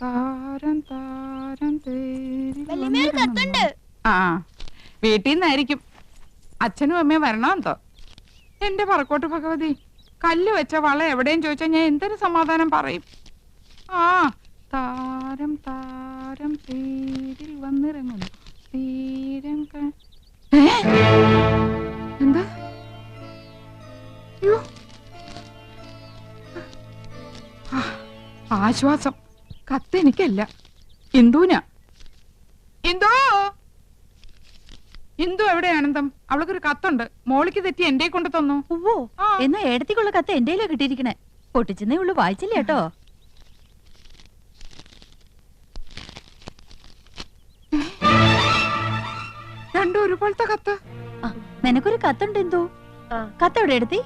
താരം താരം ആ വീട്ടിൽ നിന്നായിരിക്കും. അച്ഛനും അമ്മയും വരണമെന്തോ. എന്റെ പറക്കോട്ട് ഭഗവതി, കല്ല് വെച്ച വള എവിടെയും ചോദിച്ചാൽ ഞാൻ എന്തൊരു സമാധാനം പറയും. ആ താരം താരം തേരിൽ വന്നിറങ്ങുന്നു തീരം. എന്താ ആശ്വാസം. കത്ത് എനിക്കല്ല, ഇന്ദുവിന. ഇന്ദു, ഇന്ദു എവിടെ ആനന്ദം? അവൾക്കൊരു കത്തുണ്ട്. മോളിക്ക് തെറ്റി എന്റെ കൊണ്ട് തന്നു. ഓ എന്നാ ഏടത്തിക്കുള്ള കത്ത് എന്റെയിലാ കിട്ടിയിരിക്കണേ. പൊട്ടിച്ചെന്നേ ഉള്ളു, വായിച്ചില്ല കേട്ടോ. രണ്ടും ഒരുപോലത്തെ കത്ത്. നിനക്കൊരു കത്തുണ്ട് എന്തോ. കത്ത് എവിടെ എടുത്തി?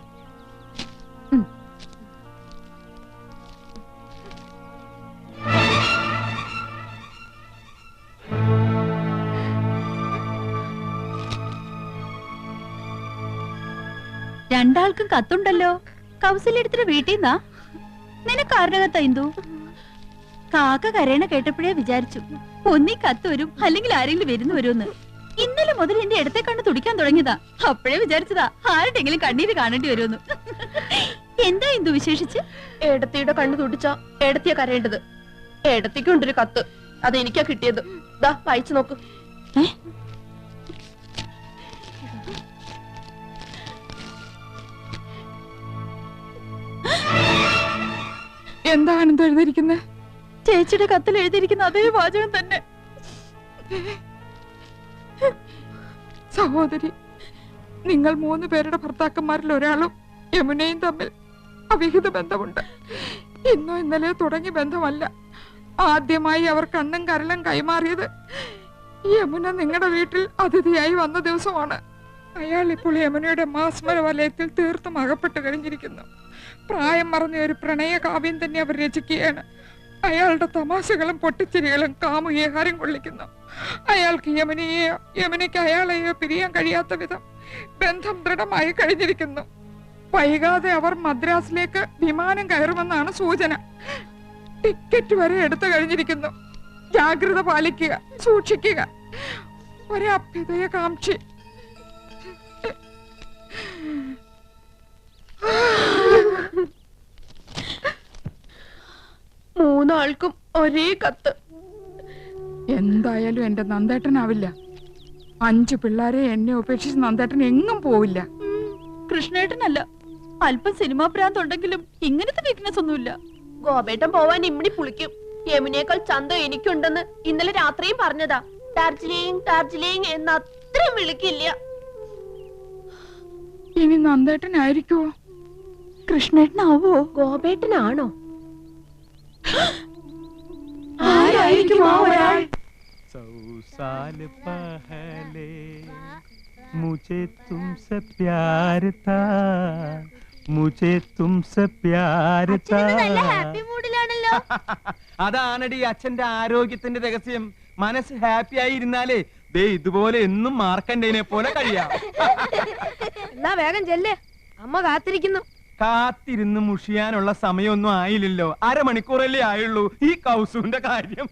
രണ്ടാൾക്കും കത്തുണ്ടല്ലോ. കൗസല്യടുത്തിട്ട് വീട്ടിൽ നിന്നാ. നിനക്കാരുടെ കത്താ ഇന്ദു? കാക്ക കരയണ കേട്ടപ്പോഴേ വിചാരിച്ചു ഒന്നീ കത്ത് വരും, അല്ലെങ്കിൽ ആരെങ്കിലും വരുന്നു വരുമെന്ന്. ഇന്നലെ മുതൽ എന്റെ ഇടത്തെ കണ്ണ് തുടിക്കാൻ തുടങ്ങിയതാ. അപ്പോഴേ വിചാരിച്ചതാ ആരുടെങ്കിലും കണ്ണീര് കാണേണ്ടി വരുമെന്ന്. എന്താ ഇന്ദു വിശേഷിച്ച്? ഏടത്തിയുടെ കണ്ണ് തുടിച്ച ഏടത്തിയാ കരയേണ്ടത്. ഏടത്തിക്കുണ്ടൊരു കത്ത്, അതെനിക്കാ കിട്ടിയത്. ദാ വായിച്ചു നോക്ക്. എന്താ ആനന്ദം എഴുതിയിരിക്കുന്നത്? ചേച്ചിയുടെ കത്തിൽ എഴുതിയിരിക്കുന്ന അതേ വാചകം തന്നെ. സഹോദരി, നിങ്ങൾ 3 പേരുടെ ഭർത്താക്കന്മാരിൽ ഒരാളും യമുനയും തമ്മിൽ അവിഹിത ബന്ധമുണ്ട്. ഇന്നോ ഇന്നലെയോ തുടങ്ങിയ ബന്ധമല്ല. ആദ്യമായി അവർ കണ്ണും കരളും കൈമാറിയത് യമുന നിങ്ങളുടെ വീട്ടിൽ അതിഥിയായി വന്ന ദിവസമാണ്. അയാൾ ഇപ്പോൾ യമുനയുടെ മാസ്മര വലയത്തിൽ തീർത്തും അകപ്പെട്ട് കഴിഞ്ഞിരിക്കുന്നു. പ്രായം മറന്ന ഒരു പ്രണയ കാവ്യം തന്നെ അവർ രചിക്കുകയാണ്. അയാളുടെ തമാശകളും പൊട്ടിച്ചിരികളും കാമുകിയെ ഹരം കൊള്ളിക്കുന്നു. അയാൾക്ക് യമുനയെയോ യമുനയ്ക്ക് അയാളെയോ പിരിയാൻ കഴിയാത്ത വിധം ബന്ധം ദൃഢമായി കഴിഞ്ഞിരിക്കുന്നു. വൈകാതെ അവർ മദ്രാസിലേക്ക് വിമാനം കയറുമെന്നാണ് സൂചന. ടിക്കറ്റ് വരെ എടുത്തു കഴിഞ്ഞിരിക്കുന്നു. ജാഗ്രത പാലിക്കുക, സൂക്ഷിക്കുക. ഒരഭ്യുദയകാംക്ഷി. മൂന്നാൾക്കും ഒരേ കത്ത്. എന്തായാലും എന്റെ നന്ദേട്ടനാവില്ല. 5 പിള്ളേരെ എന്നെ ഉപേക്ഷിച്ച് നന്ദേട്ടൻ എങ്ങും പോവില്ല. കൃഷ്ണേട്ടനല്ല, അല്പം സിനിമാ ഭ്രാന്തുണ്ടെങ്കിലും ഇങ്ങനത്തെ വീക്ക്നെസ് ഒന്നുമില്ല. ഗോപേട്ടൻ പോവാൻ ഇമ്മിടി പുളിക്കും. യമുനേക്കാൾ ചന്തം എനിക്കുണ്ടെന്ന് ഇന്നലെ രാത്രിയും പറഞ്ഞതാ. ഡാർജിലിംഗ് ഡാർജിലിംഗ് എന്ന് അത്രയും വിളിക്കില്ല. ഇനി നന്ദേട്ടനായിരിക്കുവോ? കൃഷ്ണേട്ടനാവോ? ഗോപേട്ടനാണോ? ആരായിരിക്കും ആ ഒരാൾ? 100 साल पहले मुझे तुमसे प्यार था, मुझे तुमसे प्यार था. അതാണടി അച്ഛന്റെ ആരോഗ്യത്തിന്റെ രഹസ്യം. മനസ്സ് ഹാപ്പി ആയി ഇരുന്നാലേ ദേ ഇതുപോലെ എന്നും മാർക്കണ്ടേനെ പോലെ കഴിയാം. എന്നാ വേഗം ചെല്ലേ, അമ്മ കാത്തിരിക്കുന്നു. കാത്തിരുന്ന് മുഷിയാനുള്ള സമയമൊന്നും ആയില്ലല്ലോ. അരമണിക്കൂറല്ലേ ആയുള്ളൂ. ഈ കൗസുവിന്റെ കാര്യം.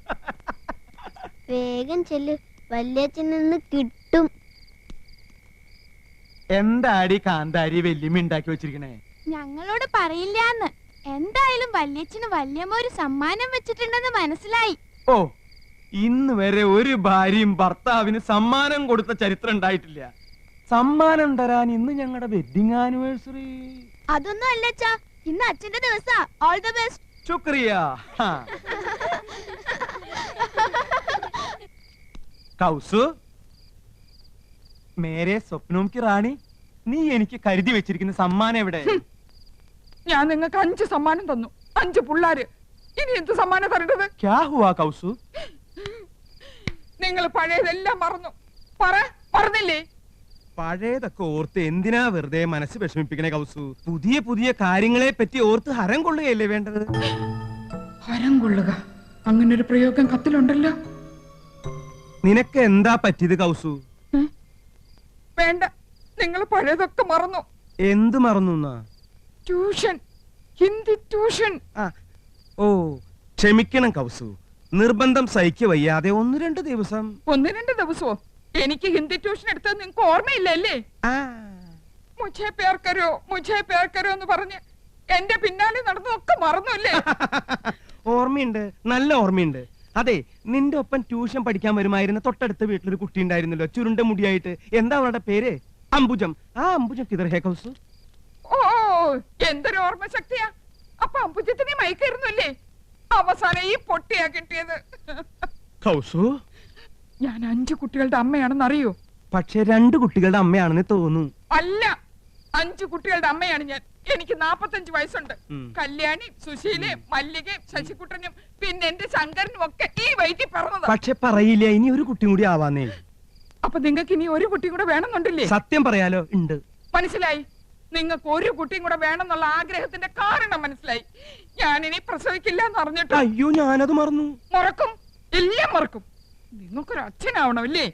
വേഗം ചെല്ല്, വല്യച്ഛൻ നിന്ന് കിട്ടും. എന്താടി കാന്താരി വെല്ലുമി ഉണ്ടാക്കി വെച്ചിരിക്കണേ? ഞങ്ങളോട് പറയില്ലാന്ന്. എന്തായാലും വല്യച്ഛന് വല്യമ്മ ഒരു സമ്മാനം വെച്ചിട്ടുണ്ടെന്ന് മനസ്സിലായി. ഓ, ഇന്ന് വരെ ഒരു ഭാര്യയും ഭർത്താവിന് സമ്മാനം കൊടുത്ത ചരിത്രം ഉണ്ടായിട്ടില്ല. സമ്മാനം തരാൻ ഇന്ന് ഞങ്ങളുടെ വെഡിങ് ആനിവേഴ്സറി. അതൊന്നും അല്ലച്ചാ, ഇന്ന് അച്ഛന്റെ ദിവസാ. All the best. ശുക്രിയ. കൗസു, മേരെ സ്വപ്നവും കി റാണി, നീ എനിക്ക് കരുതി വെച്ചിരിക്കുന്ന സമ്മാനം എവിടെ? ഞാൻ നിങ്ങൾക്ക് 5 സമ്മാനം തന്നു. 5 പിള്ളാര്. ഇനി എന്ത് സമ്മാനം തരേണ്ടത്? ക്യാ ഹുവാ കൗസു? നിങ്ങൾ പഴയതെല്ലാം മറന്നു. പറഞ്ഞില്ലേ? പഴയതൊക്കെ ഓർത്ത് എന്തിനാ വെറുതെ മനസ്സ് വിഷമിപ്പിക്കണേ കൗസു? പുതിയ പുതിയ കാര്യങ്ങളെ പറ്റി ഓർത്ത് ഹരം കൊള്ളുകയല്ലേ വേണ്ടത്? ഹരം കൊള്ളുക, അങ്ങനൊരു പ്രയോഗം കത്തിലുണ്ടല്ലോ. നിനക്ക് എന്താ പറ്റിയത് കൗസു? വേണ്ട, നിങ്ങൾ പഴയതൊക്കെ മറന്നു. എന്ത് മറന്നു? Tuition, Hindi tuition. ഓ, ക്ഷമിക്കണം കൗസു. നിർബന്ധം സഹിക്ക വയ്യാതെ 1-2 ദിവസം. 1-2 ദിവസമോ? എനിക്ക് ഹിന്ദി ട്യൂഷൻ എടുത്തത് നിങ്ങക്ക് ഓർമ്മയില്ലല്ലേ? മുझे प्यार करो എന്ന് പറഞ്ഞ് എന്റെ പിന്നാലെ നടന്നതൊക്കെ മറന്നുല്ലേ? ഓർമ്മയുണ്ട്, നല്ല ഓർമ്മയുണ്ട്. അതെ, നിന്റെ ഒപ്പം ട്യൂഷൻ പഠിക്കാൻ വരുമായിരുന്ന തൊട്ടടുത്ത വീട്ടിലൊരു കുട്ടി ഉണ്ടായിരുന്നല്ലോ, ചുരുണ്ട മുടിയായിട്ട്. എന്താ അവളുടെ പേര്? അംബുജം. ആ അംബുജം കിതർ ഹേ കൗസു? ഓ, എന്തൊരു ഓർമ്മ ശക്തിയാ. അപ്പൊ അംബുജത്തിനെ മയക്കായിരുന്നല്ലേ അവസാനം ഈ പൊട്ടിയാ കിട്ടിയത്? കൗസു, ഞാൻ 5 കുട്ടികളുടെ അമ്മയാണെന്ന് അറിയോ? പക്ഷെ 2 കുട്ടികളുടെ അമ്മയാണെന്ന് തോന്നുന്നു. അല്ല, 5 കുട്ടികളുടെ അമ്മയാണ് ഞാൻ. എനിക്ക് 45 വയസ്സുണ്ട്. കല്യാണി, സുശീലയും മല്ലികയും ശശികുട്ടനും പിന്നെ എന്റെ ശങ്കരനും ഒക്കെ ഈ വയറ്റിൽ പറഞ്ഞത്. പക്ഷെ പറയില്ല, ഇനി ഒരു കുട്ടി കൂടി ആവാന്നേ. അപ്പൊ നിങ്ങൾക്ക് ഇനി ഒരു കുട്ടി കൂടെ വേണമെന്നുണ്ടല്ലേ? സത്യം പറയാലോ, ഉണ്ട്. മനസ്സിലായി. നിങ്ങൾക്ക് ഒരു കുട്ടിയും കൂടെ വേണമെന്നുള്ള ആഗ്രഹത്തിന്റെ കാരണം മനസ്സിലായി. ഞാനിനി പ്രസവിക്കില്ല എന്ന് അറിഞ്ഞിട്ട്. അയ്യോ, ഞാനത് മറന്നു. മറക്കും, എല്ലാം മറക്കും. നിങ്ങൾക്കൊരു അച്ഛനാവണമല്ലേ?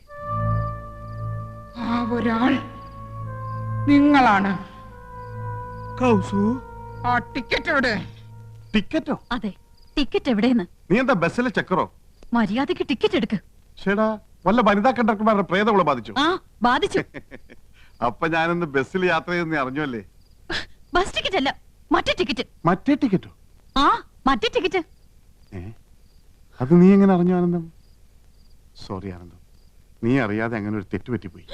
ആ ഒരാൾ നിങ്ങളാണ്. കൗസു, ആ ടിക്കറ്റ് എവിടെ? ടിക്കറ്റോ? അതെ, ടിക്കറ്റ് എവിടെയെന്ന്. നീ എന്താ ബസ്സിലെ ചക്കറോ? മര്യാദക്ക് ടിക്കറ്റ് എടുക്ക്. ചേടാ, വല്ല വനിതാ കണ്ടക്ടർമാരുടെ പ്രേതവളെ ബാധിച്ചു? ആ, ബാധിച്ചു. അപ്പൊ ഞാനിന്ന് ബസ്സിൽ യാത്ര ചെയ്തെന്ന് അറിഞ്ഞല്ലേ? ബസ് ടിക്കറ്റ് അല്ല, മറ്റേ ടിക്കറ്റ്. മറ്റേ ടിക്കറ്റോ? ആ, മറ്റേ ടിക്കറ്റ്. അത് നീ എങ്ങനെ അറിഞ്ഞു ആനന്ദം? സോറി ആനന്ദം, നീ അറിയാതെ അങ്ങനെ ഒരു തെറ്റ് പറ്റിപ്പോയി.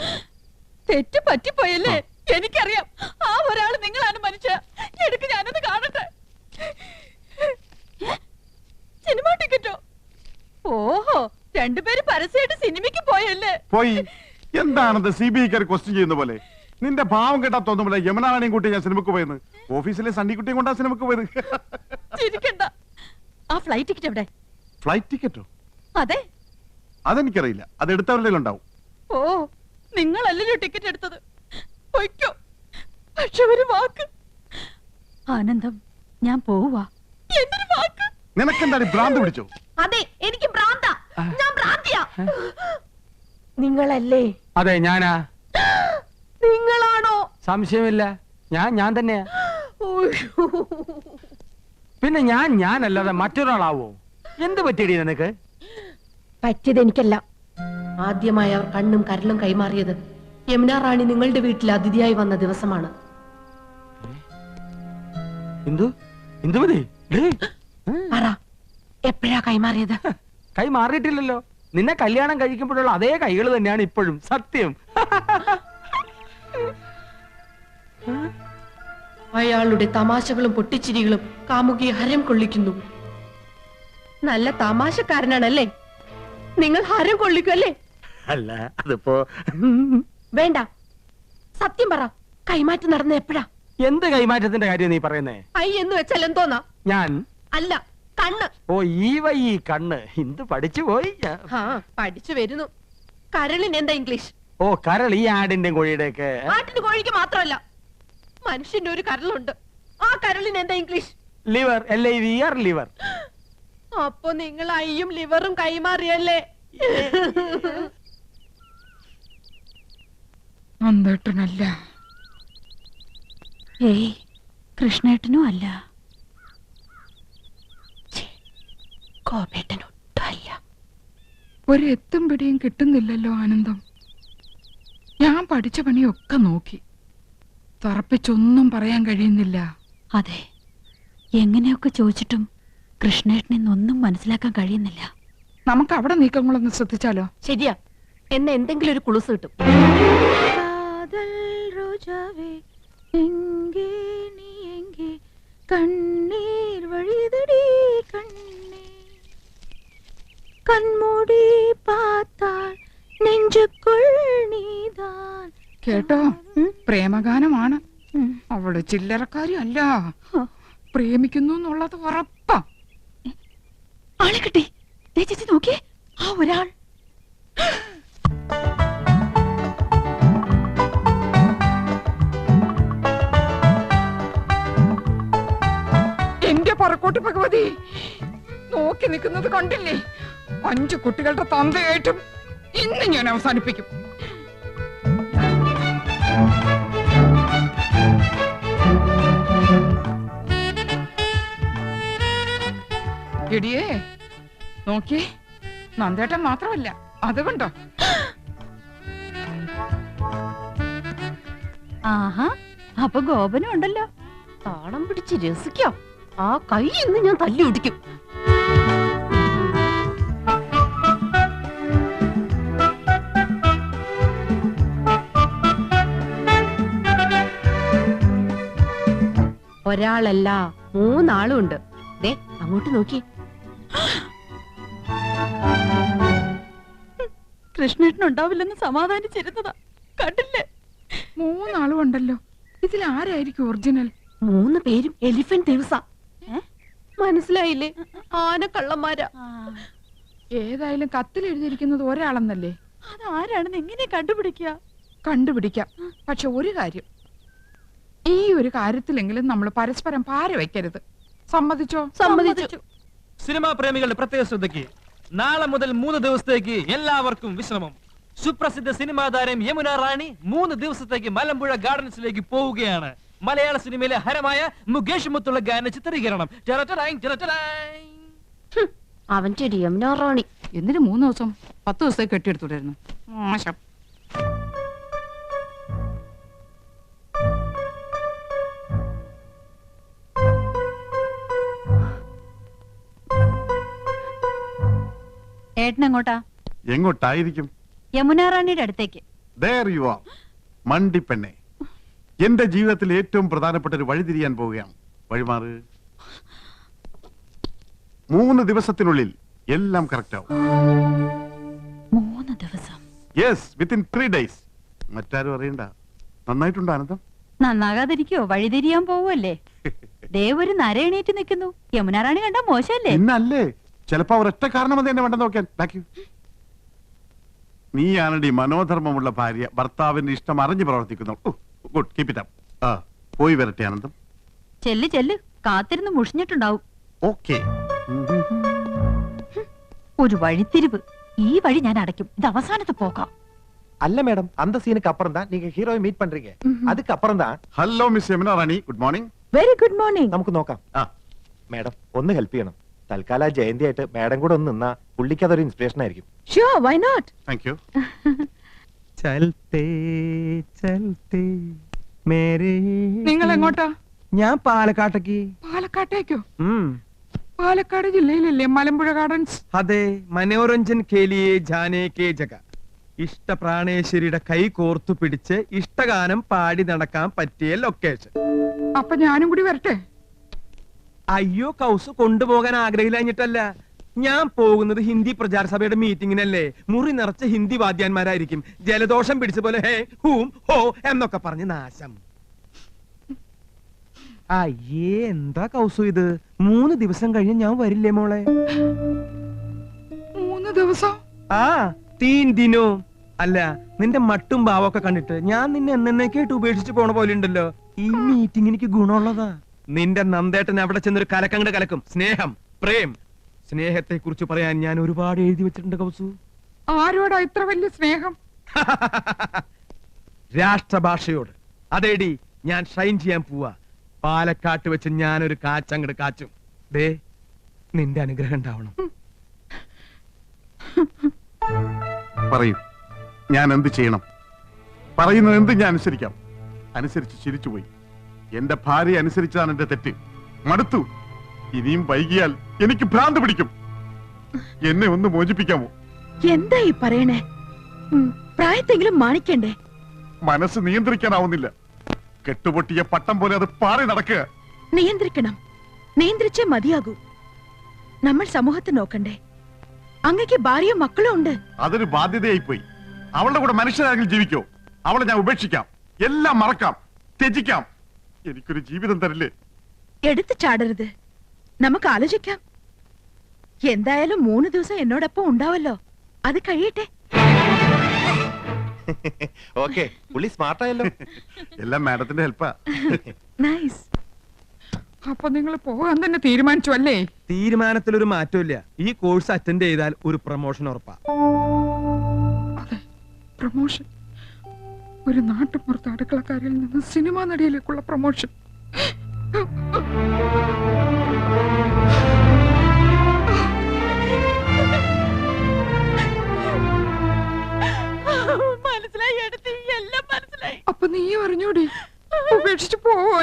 തെറ്റ് പറ്റിപ്പോയല്ലേ? എനിക്കറിയാം. ആ ഒരാൾ നിങ്ങളാണ് മനുഷ്യ. എടുക്ക്, ഞാനത് കാണട്ടെ. സിനിമ ടിക്കറ്റോ? ഓഹോ, 2 പേര് പരസ്യമായിട്ട് സിനിമയ്ക്ക് പോയല്ലേ? പോയി. എന്താണത് CBI-ക്കാർ ക്വസ്റ്റ്യൻ ചെയ്യുന്ന പോലെ? നിന്റെ ഭാവം കേട്ടാ തോന്നുമ്പോൾ യമുനാണിയും കൂട്ടി ഞാൻ സിനിമക്ക് പോയെന്ന്. ഓഫീസിലെ സണ്ണിക്കുട്ടിയും കൊണ്ടാ സിനിമക്ക് പോയത്. ചിരിക്കണ്ട. ആ ഫ്ലൈറ്റ് ടിക്കറ്റ് എവിടെ? ഫ്ലൈറ്റ് ടിക്കറ്റോ? അതെ. അതെനിക്കറിയില്ല, അത് എടുത്തവരുടെ ഉണ്ടാവും. ഓ, നിങ്ങളല്ലല്ലോ ടിക്കറ്റ് എടുത്തത്. പൊയ്ക്കോ. പക്ഷെ ഒരു വാക്ക്. ആനന്ദം, ഞാൻ പോവാ. എന്തൊരു വാക്ക്. നിനക്കെന്താണ് ഭ്രാന്ത് പിടിച്ചോ? അതെ, എനിക്ക് ഭ്രാന്ത. ഞാൻ ഭ്രാന്തിയാ. നിങ്ങളല്ലേ? അതെ, ഞാനാ. നിങ്ങളാണോ? സംശയമില്ല, ഞാൻ തന്നെയാ. പിന്നെ ഞാനല്ലാതെ മറ്റൊരാളാവോ? എന്ത് പറ്റിയടി നിനക്ക്? പറ്റിയത് എനിക്കല്ല. ആദ്യമായി അവർ കണ്ണും കരലും കൈമാറിയത് യമുന റാണി നിങ്ങളുടെ വീട്ടിൽ അതിഥിയായി വന്ന ദിവസമാണ്. ഇന്ദുമതി, പറ, എപ്പോഴാ കൈമാറിയത്? കൈ മാറിയിട്ടില്ലല്ലോ. നിന്നെ കല്യാണം കഴിക്കുമ്പോഴുള്ള അതേ കൈകൾ തന്നെയാണ് ഇപ്പോഴും. സത്യം. അയാളുടെ തമാശകളും പൊട്ടിച്ചിരികളും കാമുകിയെ ഹരം കൊള്ളിക്കുന്നു. നല്ല തമാശക്കാരനാണല്ലേ? നിങ്ങൾ ഹരം കൊള്ളിക്കുമല്ലേ? അല്ല, അതിപ്പോ വേണ്ട, സത്യം പറ. കൈമാറ്റം നടന്ന എപ്പോഴാ? എന്ത് കൈമാറ്റത്തിന്റെ കാര്യം നീ പറയുന്നേ? ഐ എന്ന് വെച്ചാൽ എന്തോന്നാ? ഞാൻ അല്ല, കണ്ണ്. ഓ, ഈ കണ്ണ്. ഇന്ത് പഠിച്ചു പോയി. ആ, പഠിച്ചു വരുന്നു. കരളിന് എന്താ ഇംഗ്ലീഷ്? ഓ, കരൾ. ഈ ആടിന്റെ കോഴിയുടെ ഒക്കെ. ആട്ടിന് കോഴിക്ക് മാത്രമല്ല, മനുഷ്യന്റെ ഒരു കരളുണ്ട്. ആ കരളിന് എന്താ ഇംഗ്ലീഷ്? ലിവർ. LIVR, liver. അപ്പൊ നിങ്ങൾ അയ്യും ലിവറും കൈമാറിയല്ലേ? നന്ദേട്ടനല്ല. ഏയ്, കൃഷ്ണേട്ടനും അല്ല. കോപേട്ടനൊട്ടല്ല. ഒരു എത്തും പിടിയും കിട്ടുന്നില്ലല്ലോ ആനന്ദം. ഞാൻ പഠിച്ച പണിയൊക്കെ നോക്കി, തറപ്പിച്ചൊന്നും പറയാൻ കഴിയുന്നില്ല. അതെ, എങ്ങനെയൊക്കെ ചോദിച്ചിട്ടും കൃഷ്ണേട്ടനെന്നൊന്നും മനസ്സിലാക്കാൻ കഴിയുന്നില്ല. നമുക്ക് അവിടെ നീക്കങ്ങളൊന്ന് ശ്രദ്ധിച്ചാലോ? ശരിയാ, എന്ന എന്തെങ്കിലും ഒരു കുളുസ് കിട്ടും. കണ്ണീർ വഴിതടി കണ്ണേ, കൺമൂടി പാത്താൽ നെഞ്ചുക്കുൾ നീതാൻ. കേട്ടോ, പ്രേമഗാനമാണ്. അവള് ചില്ലറക്കാരി അല്ല, പ്രേമിക്കുന്നു എന്നുള്ളത് ഉറപ്പാ. ആളെ കിട്ടി. ചേച്ചി നോക്കിയേ, ആ ഒരാൾ. എന്റെ പറക്കോട്ട് ഭഗവതി, നോക്കി നിൽക്കുന്നത് കണ്ടില്ലേ? 5 കുട്ടികളുടെ തന്തയായിട്ടും ഇന്ന് ഞാൻ അവസാനിപ്പിക്കും. എടിയേ, നോക്കിയേ, നന്ദേട്ടൻ മാത്രമല്ല, അതുകൊണ്ടോ? ആഹാ, അപ്പൊ ഗോപനും ഉണ്ടല്ലോ. താളം പിടിച്ച് രസിക്കാം. ആ കൈ ഇന്ന് ഞാൻ തല്ലി ഒടിക്കും. ഒരാളല്ല, 3 ആളും ഉണ്ട്. ദേ അങ്ങോട്ട് നോക്കി. കൃഷ്ണേട്ടൻ ഉണ്ടാവില്ലെന്ന് സമാധാനിച്ചിരുന്നതാ, കണ്ടില്ലേ? 3 ആളും ഉണ്ടല്ലോ. ഇതിൽ ആരായിരിക്കും ഒറിജിനൽ? 3 പേരും എലിഫന്റ് ദിവസ. മനസ്സിലായില്ലേ? ആന കള്ളന്മാരാ. ഏതായാലും കത്തിൽ എഴുതിയിരിക്കുന്നത് ഒരാളെന്നല്ലേ? അതാരാണെന്ന് എങ്ങനെ കണ്ടുപിടിക്കുക? കണ്ടുപിടിക്കാം. പക്ഷെ ഒരു കാര്യം, ഈ ഒരു കാര്യത്തിലെങ്കിലും നമ്മൾ പരസ്പരം പാര വെക്കരുത്. സമ്മതിച്ചോ? സമ്മതിച്ചു. സിനിമാ പ്രേമികളുടെ പ്രത്യേക ശ്രദ്ധയ്ക്ക് നാളെ മുതൽ 3 ദിവസത്തേക്ക് എല്ലാവർക്കും വിശ്രമം. സുപ്രസിദ്ധ സിനിമാ താരം യമുന റാണി 3 ദിവസത്തേക്ക് മലമ്പുഴ ഗാർഡൻസിലേക്ക് പോവുകയാണ്. മലയാള സിനിമയിലെ ഹരമായ മുകേഷ് മുത്തുള്ള ഗാന ചിത്രീകരണം. അവൻ ചെടി യമുന റാണി. എന്തിനു 3 ദിവസം? 10 ദിവസത്തേക്ക് കെട്ടിയെടുത്തുണ്ടായിരുന്നു. മോശം. ഏട്ടൻ എങ്ങോട്ടാ? എങ്ങോട്ടായിരിക്കും? യമുന റാണിയുടെ അടുത്തേക്ക്. There you are, മണ്ടിപ്പെണ്ണെ. എന്റെ ജീവിതത്തിൽ ഏറ്റവും പ്രധാനപ്പെട്ട ഒരു വഴി തിരിയാൻ പോവുകയാണ്. വഴിമാറ്. 3 ദിവസത്തിനുള്ളിൽ എല്ലാം കറക്റ്റ് ആവും. 3 ദിവസം? Yes, within 3 days. മറ്റാരും അറിയണ്ട. നന്നായിട്ടുണ്ടോ ആനന്ദം? നന്നാകാതിരിക്കോ? വഴിതിരിയാൻ പോവല്ലേ? ദേ ഒരു നര എണീറ്റ് നിൽക്കുന്നു. യമുന റാണി കണ്ടാ മോശമല്ലേ? ഇന്നല്ലേ, ചിലപ്പോ ഒരൊറ്റ കാരണം അത് എന്നെ വേണ്ടെന്ന് നോക്കാൻ. നീയാണടി മനോധർമ്മമുള്ള ഭാര്യ, ഭർത്താവിന്റെ ഇഷ്ടം അറിഞ്ഞു പ്രവർത്തിക്കുന്നു. Good, keep it up. പോയി വരട്ടെ ആനന്ദം. ചെല്ല് ചെല്ല്, കാത്തിരുന്ന് മുഷിഞ്ഞിട്ടുണ്ടാവും. ഓക്കേ. ഒരു വഴിത്തിരിവ്. ഈ വഴി ഞാൻ അടയ്ക്കും. ഇത് അവസാനത്തെ പോക്കാം. அல்ல மேடம், அந்த சீனுக்கு அப்புறம் தான் நீங்க ஹீரோவை மீட் பண்றீங்க. அதுக்கு அப்புறம் தான். Hello miss Yamuna Rani, good morning. Very good morning. നമുക്ക് നോക്കാം. മേഡം ഒന്ന് ഹെൽപ്പ് ചെയ്യണം. തൽക്കാലം ജയന്തി ആയിട്ട് മേഡം കൂടെ ഒന്ന് നിന്നാ പുള്ളിക്ക് അതൊരു ഇൻസ്പിറേഷൻ ആയിരിക്കും. Sure, why not? Thank you. ചൽത്തേ ചൽത്തേ മേരേ. നിങ്ങൾ എങ്ങോട്ടാ? ഞാൻ പാലക്കാട്ടേക്ക്. പാലക്കാട്ടേക്കോ? പാലക്കാട് ജില്ലയിലല്ലേ മലമ്പുഴ ഗാർഡൻസ്? അതെ, മനോരഞ്ജൻ കേലിയെ ജാനേ കേ ജഗ. ഇഷ്ടപ്രാണേശ്വരിയുടെ കൈ കോർത്തു പിടിച്ച് ഇഷ്ടഗാനം പാടി നടക്കാൻ പറ്റിയ ലൊക്കേഷൻ. അപ്പൊ ഞാനും കൂടി വരട്ടെ? അയ്യോ, കൗസ് കൊണ്ടുപോകാൻ ആഗ്രഹിച്ചിട്ടല്ല. ഞാൻ പോകുന്നത് ഹിന്ദി പ്രചാര സഭയുടെ മീറ്റിങ്ങിനല്ലേ. മുറി നിറച്ച ഹിന്ദി വാദ്യാന്മാരായിരിക്കും. ജലദോഷം പിടിച്ച പോലെ ഹേ ഹൂം ഹോ എന്നൊക്കെ പറഞ്ഞ് നാശം. അയ്യേ, എന്താ കൗസു ഇത്? 3 ദിവസം കഴിഞ്ഞ് ഞാൻ വരില്ലേ മോളെ? 3 ദിവസം? ആ, 3 ദിനോ. അല്ല, നിന്റെ മട്ടും ഭാവമൊക്കെ കണ്ടിട്ട് ഞാൻ നിന്നെ എന്നേക്കായിട്ട് ഉപേക്ഷിച്ച് പോണ പോലെ ഉണ്ടല്ലോ. ഈ മീറ്റിംഗ് എനിക്ക് ഗുണമുള്ളതാ. നിന്റെ നന്ദേട്ടൻ അവിടെ ചെന്നൊരു കലക്കങ്ങട് കലക്കും. സ്നേഹം, പ്രേം. സ്നേഹത്തെ കുറിച്ച് പറയാൻ ഞാൻ ഒരുപാട് എഴുതി വെച്ചിട്ടുണ്ട് കൗസു. ആരോടാ ഇത്ര വലിയ സ്നേഹം? രാഷ്ട്രഭാഷയോട്. അതേടി, ഞാൻ ഷൈൻ ചെയ്യാൻ പോവാ. പാലക്കാട്ട് വെച്ച് ഞാനൊരു കാച്ചങ്ങട് കാച്ചും. ദേ, നിന്റെ അനുഗ്രഹം ഉണ്ടാവണം. പറയൂ, ഞാൻ എന്ത് ചെയ്യണം? പറയുന്നത് എന്ത് ഞാൻ അനുസരിക്കാം. അനുസരിച്ച് ചിരിച്ചുപോയി. എന്റെ ഭാര്യ അനുസരിച്ചാണ് എന്റെ തെറ്റ്. മടുത്തു. ഇനിയും വൈകിയാൽ എനിക്ക് ഭ്രാന്ത് പിടിക്കും. എന്നെ ഒന്ന് മോചിപ്പിക്കാമോ? എന്താ ഈ പറയണേ? പ്രായത്തെങ്കിലും മാനിക്കണ്ടേ? മനസ്സ് നിയന്ത്രിക്കാനാവുന്നില്ല. കെട്ടുപൊട്ടിയ പട്ടം പോലെ അത് പാറി നടക്കുക. നിയന്ത്രിക്കണം. നിയന്ത്രിച്ചേ മതിയാകൂ. നമ്മൾ സമൂഹത്തെ നോക്കണ്ടേ? അങ്ങക്ക് ഭാര്യയും മക്കളും ഉണ്ട്. അതൊരു ബാധ്യതയായി പോയി. അവളുടെ കൂടെ മനുഷ്യരാണെങ്കിൽ ജീവിക്കോ? അവളെ ഞാൻ ഉപേക്ഷിക്കാം, എല്ലാം മറക്കാം, ത്യജിക്കാം. എനിക്കൊരു ജീവിതം തരില്ലേ? എടുത്തു ചാടരുത്. നമുക്ക് ആലോചിക്കാം. എന്തായാലും 3 ദിവസം എന്നോടൊപ്പം ഉണ്ടാവല്ലോ. അത് കഴിയട്ടെ. ഓക്കെ, പുള്ളി സ്മാർട്ടായല്ലോ. എല്ലാം മാഡത്തിന്റെ ഹെൽപ്പാ. നൈസ്. അപ്പൊ നിങ്ങൾ പോകാൻ തന്നെ തീരുമാനിച്ചു അല്ലേ? തീരുമാനത്തിലൊരു മാറ്റമില്ല. ഈ കോഴ്സ് അറ്റൻഡ് ചെയ്താൽ ഒരു പ്രൊമോഷൻ ഉറപ്പാ. അതെ, പ്രൊമോഷൻ. ഒരു നാട്ടുപുറത്ത് അടുക്കളക്കാരിൽ നിന്ന് സിനിമാ നടിയിലേക്കുള്ള പ്രൊമോഷൻ.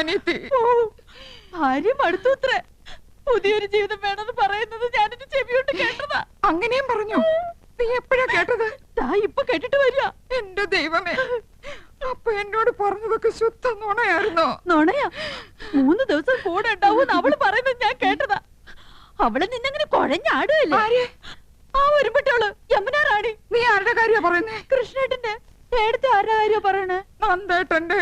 അനിയത്തി. ഭാര്യ മടുത്തൂത്രേ. പുതിയൊരു ജീവിതം വേണമെന്ന് പറയുന്നത് ഞാനെന്റെ ചെവിയോട്ട് കേട്ടതാ. അങ്ങനെയും പറഞ്ഞു? നീ എപ്പോഴാ കേട്ടത്? ഇപ്പൊ കേട്ടിട്ട് വരിക. എന്റെ ദൈവമേ, അപ്പൊ എന്നോട് പറഞ്ഞതൊക്കെ ശുദ്ധ നുണയായിരുന്നോ? നുണയാ? 3 ദിവസം കൂടെ ഉണ്ടാവും അവള് പറയുന്നത് ഞാൻ കേട്ടതാ. അവള് നിന്നങ്ങനെ കുഴഞ്ഞാടുകയല്ലേ? ആ ഒരുപെട്ടവള് യമുന റാണി. നീ ആരുടെ കാര്യ പറയുന്നേ? കൃഷ്ണേട്ടന്റെ. എടുത്ത് ആരുടെ കാര്യ പറയണേ? നന്ദേട്ടന്റെ.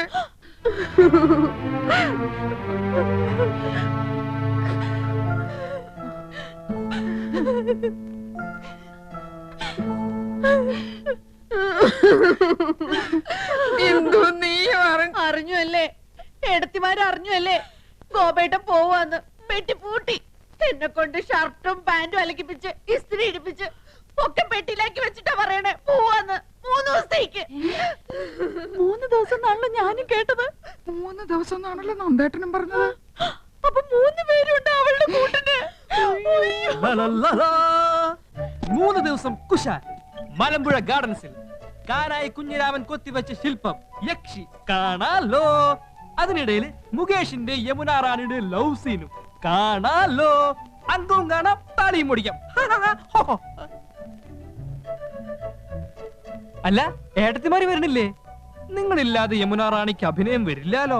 എന്തോ നീ അറിഞ്ഞു അല്ലേ? എടത്തിമാരറിഞ്ഞു അല്ലേ? ഗോപേട്ടൻ പോവാന്ന് പെട്ടി പൂട്ടി. എന്നെ കൊണ്ട് ഷർട്ടും പാന്റും അലക്കിപ്പിച്ച് ഇസ്ത്രി ഇടിപ്പിച്ച് ഒക്കെ പെട്ടിയിലാക്കി വെച്ചിട്ടാ പറയണേ പോവാന്ന്. 3 ദിവസത്തേക്ക്. 3 ദിവസം എന്നാണല്ലോ ഞാനും കേട്ടത്. 3 ദിവസം എന്നാണല്ലോ നന്ദേട്ടനും പറഞ്ഞത്. അപ്പൊ 3 പേരുണ്ട് അവളുടെ കൂട്ടിന്. 3 ദിവസം കുശാൽ മലമ്പുഴ ഗാർഡൻസിൽ കാനായി കുഞ്ഞിരാമൻ കൊത്തിവെച്ച ശില്പം യക്ഷി കാണാലോ. അതിനിടയിൽ മുകേഷിന്റെ യമുന റാണിയുടെ ലവ് സീനും കാണാലോ. അങ്കവും കാണാം, താളിയും മുടിക്കാം. അല്ല, ഏട്ടത്തിമാര് വരണില്ലേ? നിങ്ങളില്ലാതെ യമുന റാണിക്ക് അഭിനയം വരില്ലാലോ.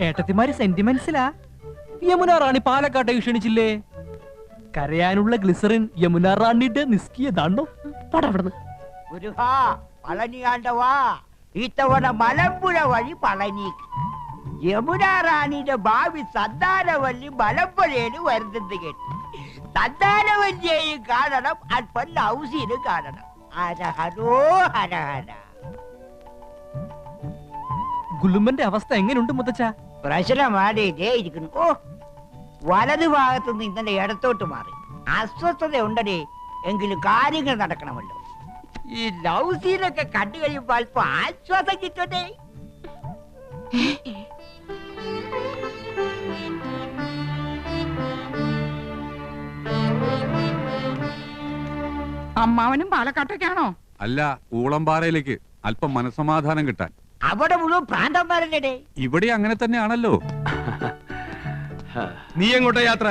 ഏട്ടത്തിമാര് സെന്റിമെന്റ്സിലാ. യമുന റാണി പാലക്കാട്ടെ ക്ഷണിച്ചില്ലേ? കരയാനുള്ള ഗ്ലിസറിൻ യമുന റാണിയുടെ നിസ്കിയതാണോ? പടവിടുന്ന് പളനിയാണ്ടവാ ഇത്തവണ മലമ്പുഴ വഴി പളനിക്ക്. യമുന റാണിയുടെ ഭാവി സന്താനവല്ലി മലമ്പുഴയില് വരുന്നത് കേട്ടു. സന്താനവല്ലിയെയും കാണണം, അല്പം ലൗസിനും കാണണം. ഹരഹരോ ഹരഹര. ഗുലുമന്റെ അവസ്ഥ എങ്ങനെയുണ്ട് മുത്തച്ഛ? പ്രശ്നമാടിയിട്ടേ ഇരിക്കുന്നു. ഓ, വലതു ഭാഗത്തുനിന്ന് ഇന്നലെ ഇടത്തോട്ട് മാറി. അസ്വസ്ഥത ഉണ്ടേ, എങ്കിലും കാര്യങ്ങൾ നടക്കണമല്ലോ. ഈ ലൗസീനൊക്കെ കണ്ടു കഴിയുമ്പോൾ അല്പം ആശ്വാസം കിട്ടട്ടെ. അമ്മാവനും പാലക്കാട്ടേക്കാണോ? അല്ല, ഊളംപാറയിലേക്ക് അല്പം മനസമാധാനം കിട്ടാൻ. അവിടെ മുഴുവൻ പ്രാന്തന്മാരല്ലേ? ഇവിടെ അങ്ങനെ തന്നെയാണല്ലോ. നീ എങ്ങോട്ടാ യാത്ര?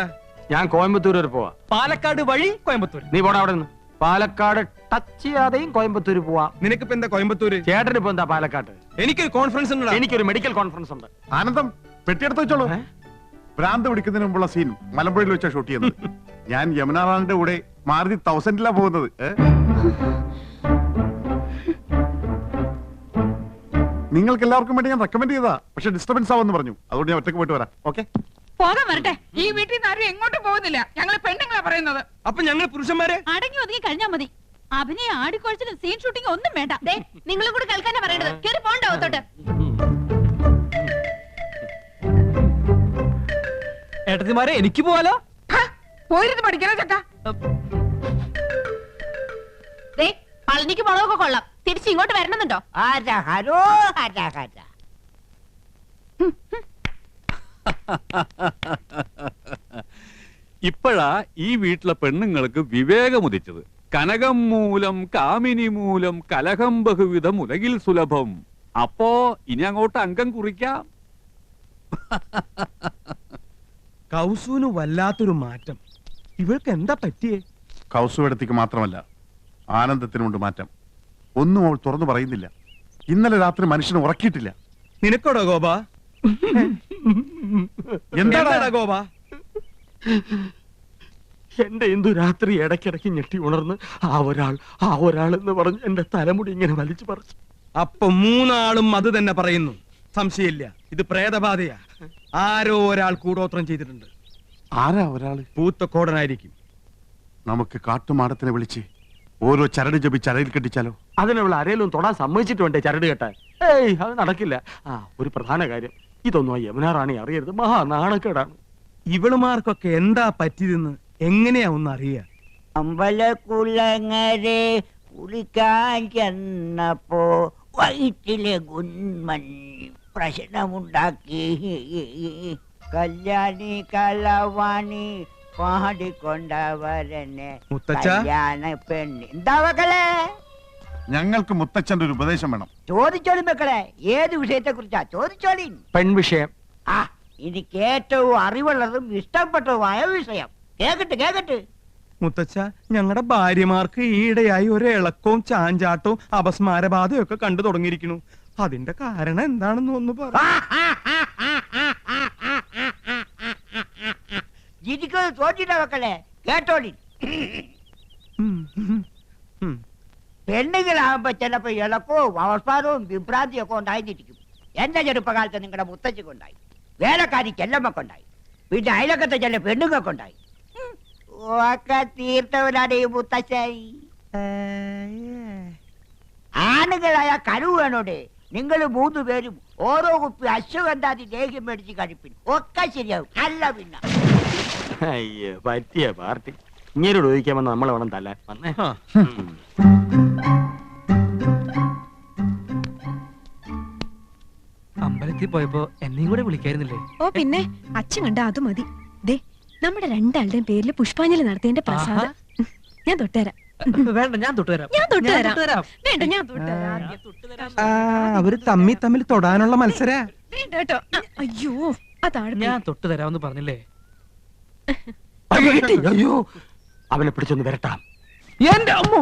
ഞാൻ കോയമ്പത്തൂർ വരെ പോവാ. പാലക്കാട് വഴി കോയമ്പത്തൂർ. നീ പോടാ അവിടെ നിന്ന്. പാലക്കാട് ടച്ച് ചെയ്യാതെയും കോയമ്പത്തൂർ പോവാ. നിനക്കിപ്പോ എന്താ കോയമ്പത്തൂര്? ചേട്ടന് ഇപ്പൊ എന്താ പാലക്കാട്? എനിക്കൊരു കോൺഫറൻസ് ഉണ്ട്. എനിക്കൊരു മെഡിക്കൽ കോൺഫറൻസ് ഉണ്ട്. ആനന്ദം, പെട്ടിയെടുത്ത് വെച്ചോളൂ. ഭ്രാന്ത് പിടിക്കുന്നതിന് മുമ്പുള്ള സീൻ മലമ്പുഴയിൽ വെച്ചാ ഷൂട്ട് ചെയ്യുന്നത്. ഞാൻ യമുന റാണിയുടെ കൂടെ മാരുതി 1000 പോകുന്നത്. നിങ്ങൾക്ക് എല്ലാവർക്കും വേണ്ടി ഞാൻ റെക്കമെൻഡ് ചെയ്താ, പക്ഷെ ഡിസ്റ്റർബൻസ് ആവെന്ന് പറഞ്ഞു. അതുകൊണ്ട് ഞാൻ ഒറ്റയ്ക്ക് പോയിട്ട് വരാം. ഓക്കെ, പോകാൻ വരട്ടെ. ഈ വീട്ടിൽ നിന്ന് ആരും എങ്ങോട്ടും പോകുന്നില്ല. ഞങ്ങൾ പെണ്ണുങ്ങളാ പറയുന്നത്. അപ്പൊ ഞങ്ങൾ പുരുഷന്മാരെ അടങ്ങി ഒതുങ്ങി കഴിഞ്ഞാ മതി. അഭിനയ ആടിക്കൊഴിച്ചിലും സീൻ ഷൂട്ടിംഗ് ഒന്നും വേണ്ട. നിങ്ങളും കൂടി കേൾക്കാനാ പറയണത്. കേറി പോണ്ടാവത്തോട്ട്. ഏട്ടത്തിമാരെ എനിക്ക് പോവാലോ. പോയിരുന്നു പഠിക്കണ ചക്ക. പളനിക്ക് മുളകൊക്കെ കൊള്ളാം. തിരിച്ച് ഇങ്ങോട്ട് വരണമെന്നുണ്ടോ? ഹരഹരോ ഹരഹര. ഇപ്പോഴാ ഈ വീട്ടിലെ പെണ്ണുങ്ങൾക്ക് വിവേകമുദിച്ചത്. കനകം മൂലം കാമിനി മൂലം കലഹം ബഹുവിധം ഉലകിൽ സുലഭം. അപ്പോ ഇനി അങ്ങോട്ട് അംഗം കുറിക്കാം. കൗസുവിന് വല്ലാത്തൊരു മാറ്റം. ഇവൾക്ക് എന്താ പറ്റിയേ? കൗസുവെടുത്തിക്ക് മാത്രമല്ല, ആനന്ദത്തിനുണ്ട് മാറ്റം. ഒന്നും അവൾ തുറന്നു പറയുന്നില്ല. ഇന്നലെ രാത്രി മനുഷ്യനെ ഉറക്കിയിട്ടില്ല. നിനക്കോടോ ഗോപ? എന്താടാ ഗോപ? എന്റെ എന്തു രാത്രി ഇടയ്ക്കിടയ്ക്ക് ഞെട്ടി ഉണർന്ന് ആ ഒരാൾ എന്ന് പറഞ്ഞ് എന്റെ തലമുടി ഇങ്ങനെ വലിച്ചു പറിച്ചു. അപ്പൊ 3 ആളും അത് തന്നെ പറയുന്നു. സംശയമില്ല, ഇത് പ്രേതബാധയാ. ആരോ ഒരാൾ കൂടോത്രം ചെയ്തിട്ടുണ്ട്. ആരാ ഒരാള്? പൂത്തക്കോടനായിരിക്കും. നമുക്ക് കാട്ടുമാടത്തിനെ വിളിച്ച് ഓരോ ചരട് ജപിച്ച് അരയിൽ കെട്ടിച്ചാലോ? അതിനുള്ള ആരെങ്കിലും തൊടാൻ സമ്മതിച്ചിട്ട് വേണ്ടേ ചരട് കെട്ടാൻ? ഏയ്, അത് നടക്കില്ല. ഒരു പ്രധാന കാര്യം, ഇതൊന്നും ആ യമുന റാണി അറിയരുത്. മഹാ നാണക്കേടാണ്. ഇവളുമാർക്കൊക്കെ എന്താ പറ്റിയതെന്ന് എങ്ങനെയാ ഒന്ന് അറിയാ? അമ്പലക്കുളങ്ങരെ കുളിക്കാൻ ചെന്നപ്പോ വയറ്റിലെ ഗുന്മൻ പ്രശ്നമുണ്ടാക്കി. കല്യാണി കലവാണി പാടിക്കൊണ്ടവരനെ മുത്തച്ഛ, കല്യാണ പെണ്ണ്. എന്താ മക്കളെ? ഞങ്ങൾക്ക് മുത്തച്ഛന്റെ ഒരു ഉപദേശം വേണം. ചോദിച്ചോളി മക്കളെ, ഏത് വിഷയത്തെ കുറിച്ചാ ചോദിച്ചോളി. പെൺവിഷയം. ആ, എനിക്ക് ഏറ്റവും അറിവുള്ളതും ഇഷ്ടപ്പെട്ടതുമായ വിഷയം കേക്കട്ടെ. മുത്തച്ഛ, ഞങ്ങളുടെ ഭാര്യമാർക്ക് ഈയിടെയായി ഒരു ഇളക്കവും ചാഞ്ചാട്ടവും അപസ്മാരബാധയും ഒക്കെ കണ്ടു തുടങ്ങിയിരിക്കുന്നു. അതിന്റെ കാരണം എന്താണെന്ന് ഒന്ന് പറ. ജിജിക്കത് തോറ്റിട്ട മക്കളെ, കേട്ടോളി. പെണ്ണുങ്ങളാകുമ്പോ ചിലപ്പോ ഇളക്കവും അവസ്മാരവും വിഭ്രാന്തിയും ഒക്കെ ഉണ്ടായിരിക്കും. എന്റെ ചെറുപ്പകാലത്ത് നിങ്ങളുടെ മുത്തച്ഛക്കുണ്ടായി, വേലക്കാരി ചെല്ലമ്മക്കുണ്ടായി, പിന്നെ അയലക്കത്തെ ചില പെണ്ണുങ്ങൾക്കുണ്ടായി. ഒക്കെ തീർത്തവനാണ് ഈ മുത്തച്ഛായി. ആണുങ്ങളായ കരുവ് വേണോടെ. നിങ്ങൾ 3 പേരും ഓരോ കുപ്പി അശ്വഗന്ധാതി ലേഹ്യം മേടിച്ച് കഴിപ്പിൻ, ഒക്കെ ശരിയാവും. അല്ല പിന്നെ അയ്യോ, പറ്റിയ പാർട്ടി. ഇങ്ങനോട് ചോദിക്കാമെന്ന് നമ്മളെ വേണം തല്ലാൻ. വന്നേ. അമ്പലത്തിൽ പോയപ്പോ എന്നെയും കൂടെ വിളിക്കായിരുന്നില്ലേ? ഓ പിന്നെ, അച്ഛൻ കണ്ട അത് മതി. ദേ, നമ്മുടെ രണ്ടാളുടെയും പേരിൽ പുഷ്പാഞ്ജലി നടത്തിയതിന്റെ പ്രസാദം ഞാൻ തൊട്ടുതരാം. വേണ്ട, ഞാൻ തൊട്ടുതരാം. വേണ്ട, ഞാൻ തൊട്ടുതരാം. അവര് തമ്മിൽ തൊടാനുള്ള മത്സര. വേണ്ട കേട്ടോ. അയ്യോ, അതാണ് ഞാൻ തൊട്ടുതരാമെന്ന് പറഞ്ഞില്ലേ? അയ്യോ, അവനെ പിടിച്ചൊന്ന് വരട്ടാം. എന്റെ അമ്മോ,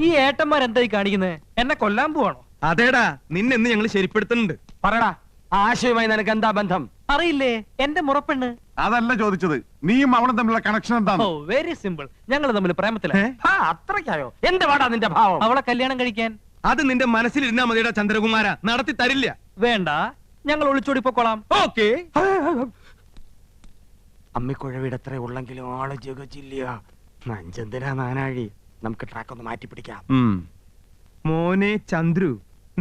ഈ ഏട്ടന്മാരെന്തായി കാണിക്കുന്നത്? എന്നെ കൊല്ലാൻ പോവാണോ? അതേടാ, നിന്നെന്ന് ഞങ്ങൾ ശരിപ്പെടുത്തുന്നുണ്ട്. പറയടാ, ആശയവുമായി നിനക്ക് എന്താ ബന്ധം? അറിയില്ലേ, എന്റെ മുറപ്പെണ്ണ്. അതല്ല ചോദിച്ചത്, നീയും അവളും തമ്മിലുള്ള കണക്ഷൻ എന്താണ്? ഓ, വെരി സിമ്പിൾ. ഞങ്ങൾ തമ്മിൽ പ്രേമത്തിലാണ്. അത്രയ്ക്കായോ? എന്ത് പാടാ നിന്റെ ഭാവം? അവളെ കല്യാണം കഴിക്കാൻ. അത് നിന്റെ മനസ്സിലിരുന്നാ മതിയുടെ ചന്ദ്രകുമാര, നടത്തി തരില്ല. വേണ്ട, ഞങ്ങൾ ഒളിച്ചോടി പൊക്കോളാം. ഓക്കേ. അമ്മിക്കുഴവിടെ എത്ര ഉള്ളെങ്കിലും ആള് ജഗച്ചില്ല. നഞ്ചന്തിനാ നാനാഴി. നമുക്ക് ട്രാക്ക് ഒന്ന് മാറ്റി പിടിക്കാം. മോനെ ചന്ദ്രു,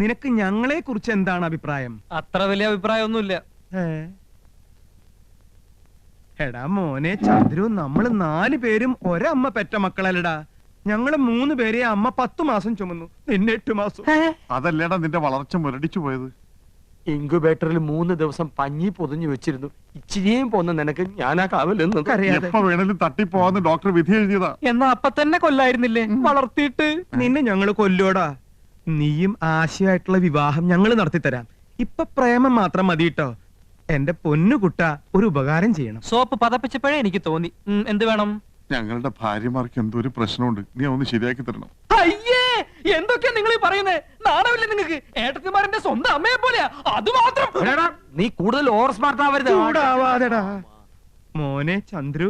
നിനക്ക് ഞങ്ങളെ കുറിച്ച് എന്താണ് അഭിപ്രായം? അത്ര വലിയ അഭിപ്രായമൊന്നുമില്ല. എടാ മോനെ ചന്ദ്രു, നമ്മള് 4 പേരും ഒരമ്മ പെറ്റ മക്കളല്ലടാ. ഞങ്ങള് 3 പേരെ അമ്മ 10 മാസം ചുമന്നു, നിന്നെ 8 മാസം. അതല്ലേടാ നിന്റെ വളർച്ച മുരടിച്ചു പോയത്. ഇൻക്യുബേറ്ററിൽ 3 ദിവസം പഞ്ഞി പൊതിഞ്ഞു വെച്ചിരുന്നു. ഇച്ചിരിയും പോന്ന നിനക്ക് ഞാനാ കാവലെന്ന് എപ്പോ വേണേലും തട്ടിപ്പോവാന്ന് ഡോക്ടർ വിധി എഴുതിയതാ. എന്നാ അപ്പൊ തന്നെ കൊല്ലായിരുന്നില്ലേ? വളർത്തിയിട്ട് നിന്നെ ഞങ്ങള് കൊല്ലോടാ. നീയും ആശയായിട്ടുള്ള വിവാഹം ഞങ്ങൾ നടത്തിത്തരാം. ഇപ്പൊ പ്രേമം മാത്രം മതി കേട്ടോ. എന്റെ പൊന്നുകുട്ട, ഒരു ഉപകാരം ചെയ്യണം. സോപ്പ് പതപ്പിച്ചപ്പോഴേ എനിക്ക് തോന്നി. എന്ത് വേണം? ഞങ്ങളുടെ ഭാര്യമാർക്ക് എന്തോ ഒരു പ്രശ്നമുണ്ട്, നീ ഒന്ന് ശരിയാക്കി തരണം. അയ്യേ, എന്തൊക്കെയാ നിങ്ങൾ ഈ പറയുന്നത്? നാണമില്ലേ നിങ്ങൾക്ക്? ഏട്ടത്തിമാരന്റെ സ്വന്തം അമ്മയെ പോലെയാ. അത് മാത്രം. നീ കൂടുതൽ ഓവർ സ്മാർട്ട് ആവരുത്. ചൂടാവാതെടാ. മോനെ ചന്ദ്രു,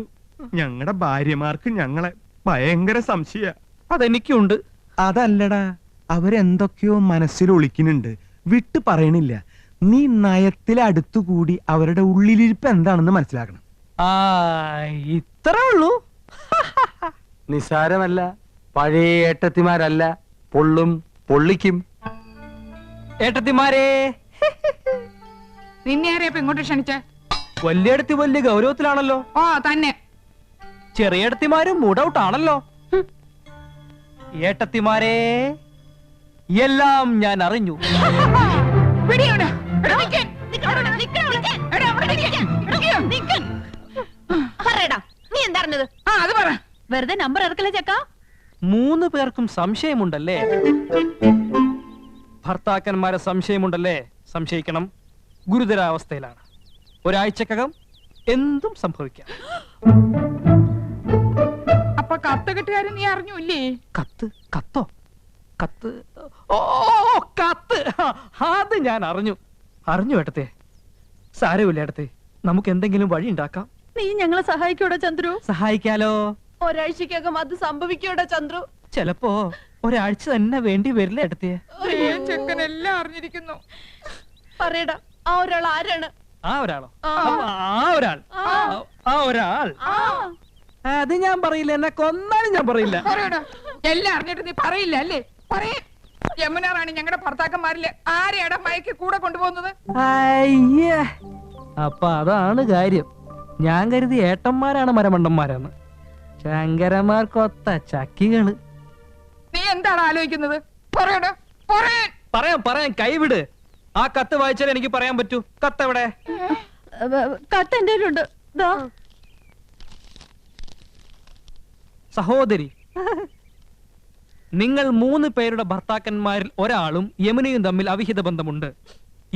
ഞങ്ങളുടെ ഭാര്യമാർക്ക് ഞങ്ങളെ ഭയങ്കര സംശയ. അതെനിക്കുണ്ട്. അതല്ലടാ, അവരെന്തൊക്കെയോ മനസ്സിൽ ഒളിക്കുന്നുണ്ട്, വിട്ടു പറയണില്ല. നീ നയത്തിലെ അടുത്തുകൂടി അവരുടെ ഉള്ളിലിരിപ്പ് എന്താണെന്ന് മനസ്സിലാക്കണം. ഇത്രേ ഉള്ളൂ. നിസാരമല്ല. പഴയ ഏട്ടത്തിമാരല്ല, പൊള്ളും പൊള്ളിക്കും. ഏട്ടത്തിമാരെ, നിന്നെ ആരെയപ്പോ ഇങ്ങോട്ട് ക്ഷണിച്ചേ? വലിയടത്തി വലിയ ഗൗരവത്തിലാണല്ലോ. ഓ തന്നെ. ചെറിയടത്തിമാരും മൂഡൌട്ട് ആണല്ലോ. ഏട്ടത്തിമാരെ, എല്ലാം ഞാൻ അറിഞ്ഞു. നീ എന്താ? അത് പറ. വെറുതെ നമ്പർ ഇറക്കല്ലേ ചക്ക. 3 പേർക്കും സംശയമുണ്ടല്ലേ? ഭർത്താക്കന്മാരെ സംശയമുണ്ടല്ലേ? സംശയിക്കണം. ഗുരുതരാവസ്ഥയിലാണ്. ഒരാഴ്ചക്കകം എന്തും സംഭവിക്കാം. അപ്പൊ കത്ത് കെട്ടുകാരൻ നീ അറിഞ്ഞൂല്ലേ? കത്തോ? കത്ത്? ഓ, കത്ത്. അത് ഞാൻ അറിഞ്ഞു ഏട്ടത്തെ. സാരമില്ല ഏട്ടത്തെ, നമുക്ക് എന്തെങ്കിലും വഴി ഉണ്ടാക്കാം. നീ ഞങ്ങളെ സഹായിക്കൂടാ ചന്ദ്രു? സഹായിക്കാലോ. ഒരാഴ്ചക്കകം അത് സംഭവിക്കൂടാ ചന്ദ്രു. ചിലപ്പോ ഒരാഴ്ച തന്നെ വേണ്ടി വരില്ല ഏട്ടത്തെ. ചെക്കനെല്ലാം അറിഞ്ഞിരിക്കുന്നു. പറയടാ, ആ ഒരാൾ ആരാണ്? ആ ഒരാളോ? ആ ഒരാൾ അത് ഞാൻ പറയില്ല. എന്നെ കൊന്നാലും ഞാൻ പറയില്ല. എല്ലാം അറിഞ്ഞിട്ട് നീ പറയില്ല അല്ലേ? പറയേ. യമുന റാണി ഞങ്ങളുടെ ഭർത്താക്കന്മാരില് ആരെയാടാ മയക്ക് കൂടെ കൊണ്ടുപോകുന്നത്? അയ്യേ, അപ്പൊ അതാണ് കാര്യം. ഞാൻ കരുതി ഏട്ടന്മാരാണ് മരമണ്ടന്മാരെന്ന്. ശങ്കരന്മാർക്കൊത്ത ചക്കികള്. നീ എന്താണ് ആലോചിക്കുന്നത്? പറയടാ. പറയാം. കൈവിട്. ആ കത്ത് വായിച്ചാൽ എനിക്ക് പറയാൻ പറ്റൂ. കത്ത് എവിടെ? കത്ത് എന്റെ കയ്യിലുണ്ട്. സഹോദരി, നിങ്ങൾ 3 പേരുടെ ഭർത്താക്കന്മാരിൽ ഒരാളും യമുനയും തമ്മിൽ അവിഹിത ബന്ധമുണ്ട്.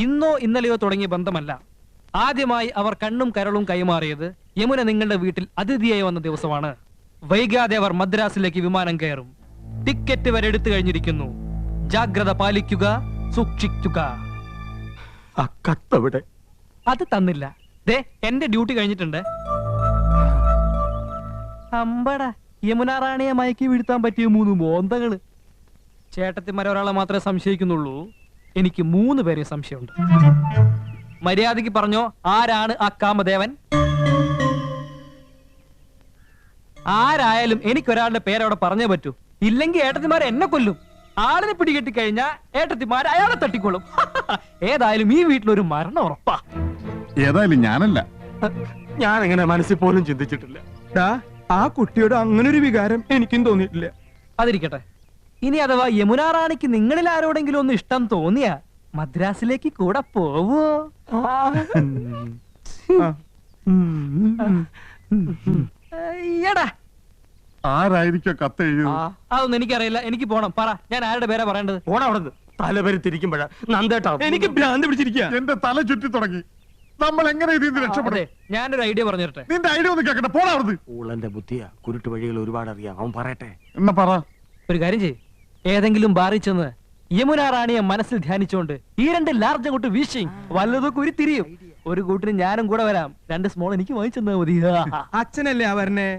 ഇന്നോ ഇന്നലെയോ തുടങ്ങിയ ബന്ധമല്ല. ആദ്യമായി അവർ കണ്ണും കരളും കൈമാറിയത് യമുന നിങ്ങളുടെ വീട്ടിൽ അതിഥിയായി വന്ന ദിവസമാണ്. വൈകാതെ അവർ മദ്രാസിലേക്ക് വിമാനം കയറും. ടിക്കറ്റ് വരെ എടുത്തു കഴിഞ്ഞിരിക്കുന്നു. ജാഗ്രത പാലിക്കുക, സൂക്ഷിക്കുക. കത്തവിടെ അത് തന്നില്ല. ദേ എന്റെ ഡ്യൂട്ടി കഴിഞ്ഞിട്ടുണ്ട്. അമ്പട യമുന റാണിയെ മയക്കി വീഴ്ത്താൻ പറ്റിയ 3 മോന്തകള്. ചേട്ടത്തിമാരെ ഒരാളെ മാത്രമേ സംശയിക്കുന്നുള്ളൂ. എനിക്ക് 3 പേരെ സംശയമുണ്ട്. മര്യാദയ്ക്ക് പറഞ്ഞോ, ആരാണ് ആ കാമദേവൻ? ആരായാലും എനിക്കൊരാളുടെ പേരവിടെ പറഞ്ഞേ പറ്റൂ. ഇല്ലെങ്കിൽ ഏട്ടത്തിമാരെ എന്നെ കൊല്ലും. ആളിനെ പിടികെട്ടി കഴിഞ്ഞാ ഏട്ടത്തിമാർ അയാളെ തട്ടിക്കൊള്ളും. ഏതായാലും ഈ വീട്ടിലൊരു മരണം ഉറപ്പാ. ഏതായാലും ഞാനല്ല. ഞാൻ എങ്ങനെ മനസ്സിൽ പോലും ചിന്തിച്ചിട്ടില്ല. ആ കുട്ടിയോട് അങ്ങനെ ഒരു വികാരം എനിക്കും തോന്നിയിട്ടില്ല. അതിരിക്കട്ടെ. ഇനി അഥവാ യമുന റാണിക്ക് നിങ്ങളിൽ ആരോടെങ്കിലും ഒന്ന് ഇഷ്ടം തോന്നിയാ മദ്രാസിലേക്ക് കൂടെ പോവോ? ആരായിരിക്കോ കത്ത് എഴുതിയത്? അതൊന്നും എനിക്കറിയില്ല. എനിക്ക് പോണം. പറ, ഞാൻ ആരുടെ പേരാ പറയേണ്ടത്? പോണ അവിടെ തലപേര് തിരിക്കുമ്പോഴാ നന്ദേട്ടാ എനിക്ക് ഭ്രാന്ത് പിടിച്ചിരിക്കുക. എന്റെ തല ചുറ്റി തുടങ്ങി. നമ്മൾ എങ്ങനെ ഇതിന്ന് രക്ഷപ്പെടും? ഞാനൊരു ഐഡിയ പറഞ്ഞു തരട്ടെ. നിന്റെ ഐഡിയ ഒന്ന് കേക്കട്ടെ. പോടാ അവിടുന്ന്. ഊളന്റെ ബുദ്ധിയാ. കുരുട്ട് വഴികൾ ഒരുപാട് അറിയാം. അവൻ പറയട്ടെ. എന്നാ പറ. ഒരു കാര്യം ചെയ്യ്. ഏതെങ്കിലും ബാറിൽ ചെന്ന് യമുന റാണിയെ മനസ്സിൽ ധ്യാനിച്ചുകൊണ്ട് ഈ 2 ലാർജ് അങ്ങോട്ട് വീശി വല്ലതൊക്കെ ഉരുത്തിരിയും. ഒരു കൂട്ടിന് ഞാനും കൂടെ വരാം. 2 സ്മോൾ എനിക്ക് വാങ്ങിച്ചെന്നാ മതി. അച്ഛനല്ലേ ആ വരണേ?